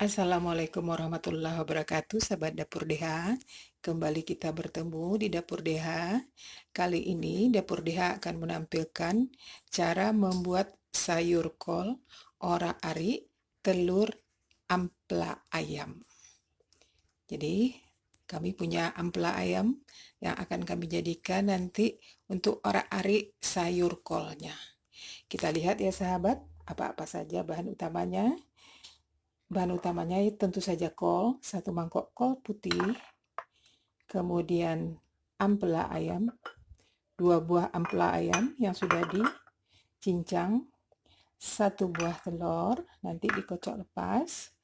Assalamualaikum warahmatullahi wabarakatuh, sahabat Dapur DH. Kembali kita bertemu di Dapur DH. Kali ini Dapur DH akan menampilkan cara membuat sayur kol, ora-ari, telur, ampela ayam. Jadi kami punya ampela ayam yang akan kami jadikan nanti untuk ora-ari sayur kolnya. Kita lihat ya sahabat, apa-apa saja bahan utamanya. Bahan utamanya tentu saja kol, 1 mangkok kol putih, kemudian ampela ayam, 2 buah ampela ayam yang sudah dicincang, 1 buah telur, nanti dikocok lepas,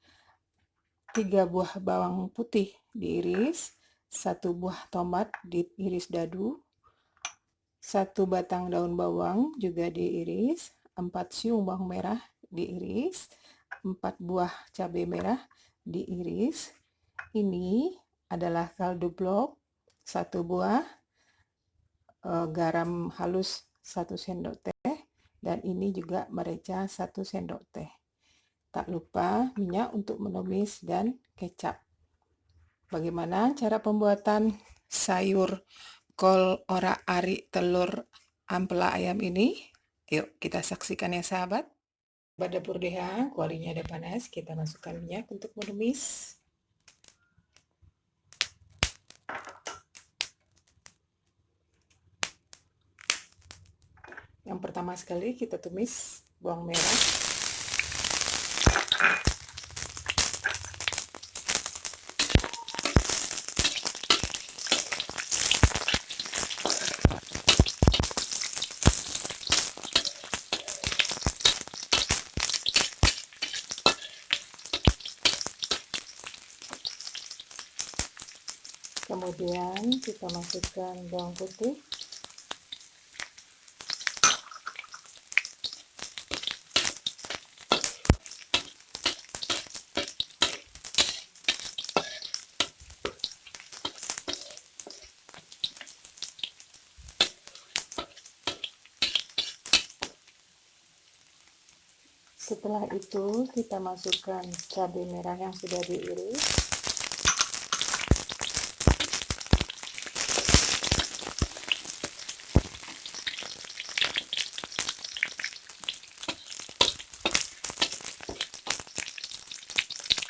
3 buah bawang putih diiris, 1 buah tomat diiris dadu, 1 batang daun bawang juga diiris, 4 siung bawang merah diiris, 4 buah cabai merah diiris. Ini adalah kaldu blok 1 buah, garam halus 1 sendok teh, dan ini juga merica 1 sendok teh. Tak lupa minyak untuk menumis dan kecap. Bagaimana cara pembuatan sayur kol, ora-ari, telur, ampela ayam ini? Yuk kita saksikan ya sahabat. Pada Dapur DH, kualinya ada panas, kita masukkan minyak untuk menumis. Yang pertama sekali kita tumis bawang merah. Kemudian kita masukkan bawang putih. Setelah itu kita masukkan cabai merah yang sudah diiris.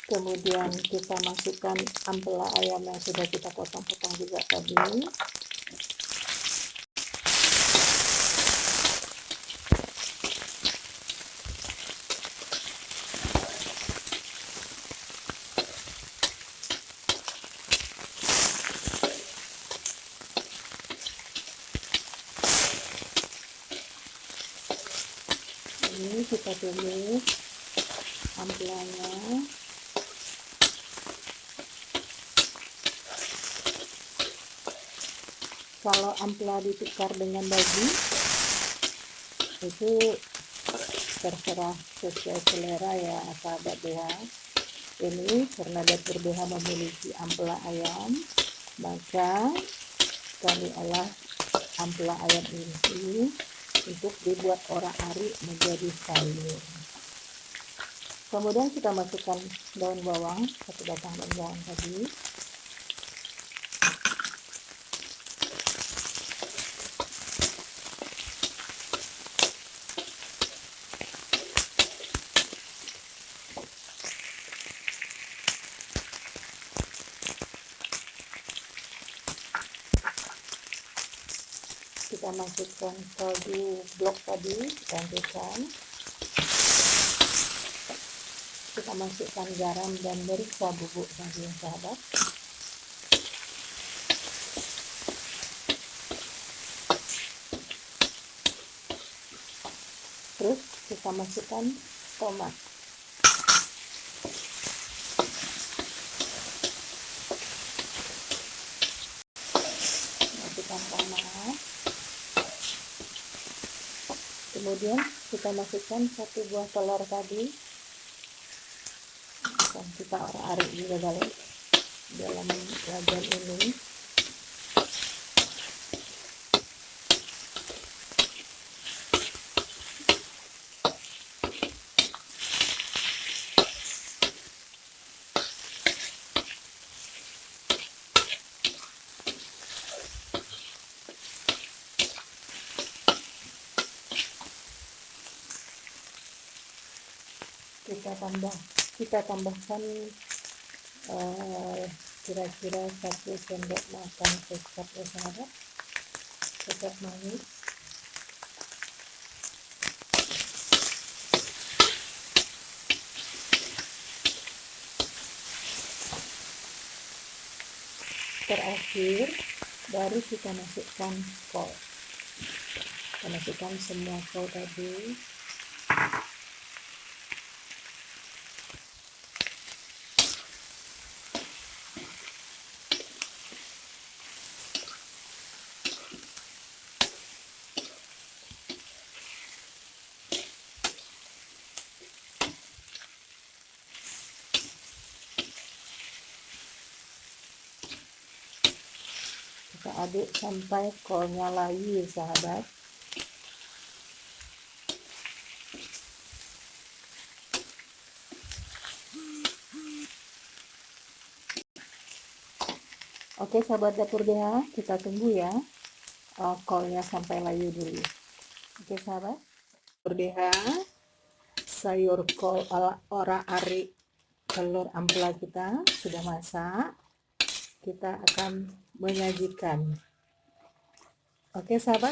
Kemudian kita masukkan ampela ayam yang sudah kita potong-potong juga tadi. Ini kita tumis ampelanya. Kalau ampela ditukar dengan daging itu terserah sesuai selera ya sahabat DH. Ini karena Dapur DH memiliki ampela ayam, maka kami olah ampela ayam ini untuk dibuat ora-ari menjadi sayur. Kemudian kita masukkan daun bawang, 1 batang daun bawang tadi. Kita masukkan kaldu blok tadi, campurkan. Kita masukkan garam dan merica bubuk tadi sahabat. Terus kita masukkan tomat. Masukkan tomat. Kemudian kita masukkan 1 buah telur tadi. Dan kita ora-ari juga balik dalam wajan ini. kita tambahkan kira-kira 1 sendok makan kecap ya sahabat, kecap manis. Terakhir baru kita masukkan kol. Kita masukkan semua kol tadi. Kita aduk sampai kolnya layu sahabat. Oke sahabat dapur DH, kita tunggu ya kolnya sampai layu dulu. Oke sahabat dapur DH, sayur kol ora-ari telur ampela kita sudah masak. Kita akan menyajikan. Oke sahabat,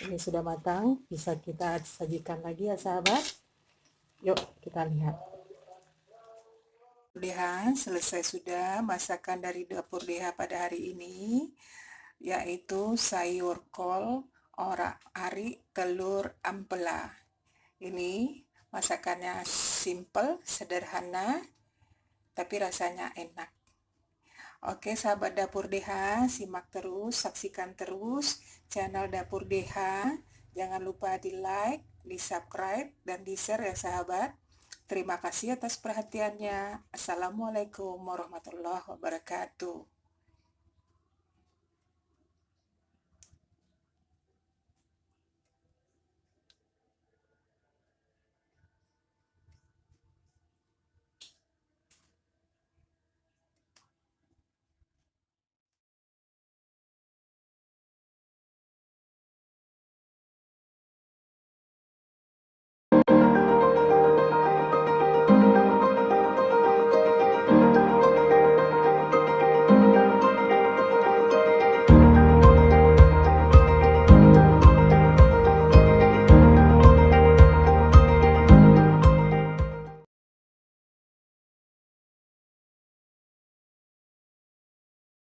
ini sudah matang, bisa kita sajikan lagi ya sahabat. Yuk kita lihat. DH, selesai sudah masakan dari dapur DH pada hari ini, yaitu sayur kol ora-ari telur ampela. Ini masakannya simple, sederhana, tapi rasanya enak. Oke sahabat dapur DH, simak terus, saksikan terus channel dapur DH. Jangan lupa di like, di subscribe, dan di share ya sahabat. Terima kasih atas perhatiannya. Assalamualaikum warahmatullahi wabarakatuh.